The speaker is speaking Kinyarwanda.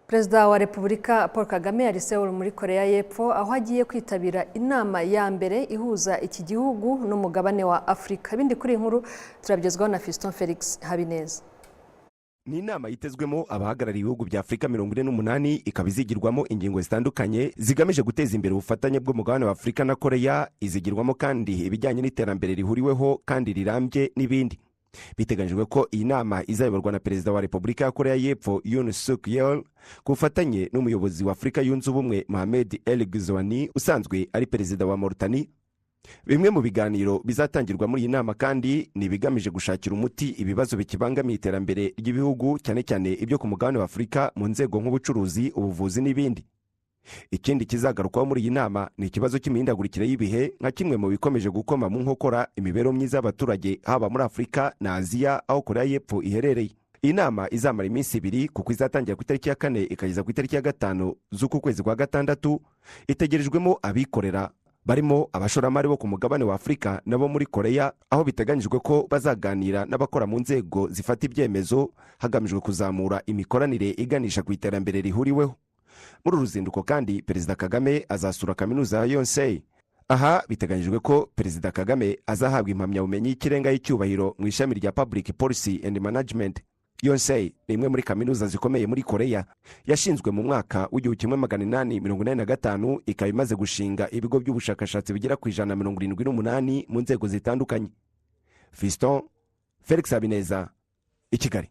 Perezida wa Repubulika Paul Kagame ari Seoul muri Korea y'Epfo aho agiye kwitabira inama ya mbere ihuza iki gihugu n'umugabane wa Afrika. Ibindi kuri inkuru turabigezwaho na Fiston Felix Habineza. Ni inama yitezwemo abahagarariye ibihugu bya Afrika 48 ikaba izigirwamo ingingo zitandukanye zigamije guteza imbere ubufatanye bw'umugabane wa Afrika na Korea, izigirwamo kandi ibijyanye n'iterambere rihuriweho kandi rirambye n'ibindi. Biteganyijwe ko iyi nama izayoborwa na Perezida wa Repubulika ya Korea y'Epfo Yoon Suk Yeol ku bufatanye n'umuyobozi wa Afrika yunze ubumwe Mohamed El Ghazouani usanzwe ari perezida wa Mauritania. Bimwe mu biganiro bizatangirwa muri iyi nama kandi ni bigamije gushakira umuti ibibazo bikibangamiye iterambere ry'ibihugu cyane cyane ibyo ku mugabane wa Afrika mu nzego nk'ubucuruzi, ubuvuzi n'ibindi. Ikindi kizagarukwaho muri iyi nama ni ikibazo cy'imihindagurikire y'ibihe nka kimwe mu bikomeje gukoma mu nkokora imibereho myiza y'abaturage haba muri Afrika na Aziya aho Korea y'Epfo iherereye. Iyi nama izamara iminsi 2 kuko izatangira ku itariki ya 4 ikageza ku itariki ya 5 z'uku kwezi kwa gatandatu. Itegerejwemo abikorera barimo abashoramari bo ku mugabane wa Afrika nabo muri Korea, aho biteganyijwe ko bazaganira n'abakora mu nzego zifata ibyemezo hagamijwe kuzamura imikoranire iganisha ku iterambere rihuriweho. Muri uruzinduko kandi Perezida Kagame azasura kaminuza ya Yonsei. Aha biteganyijwe ko Perezida Kagame azahabwa impamyabumenyi y'ikirenga y'icyubahiro mu ishami rya Public Policy and Management. Yonsei ni imwe muri kaminuza zikomeye muri Korea, yashinzwe mu mwaka w'1885 ikaba imaze gushinga ibigo by'ubushakashatsi bigera ku 178 mu nzego zitandukanye. Fiston Felix Habineza, i Kigali.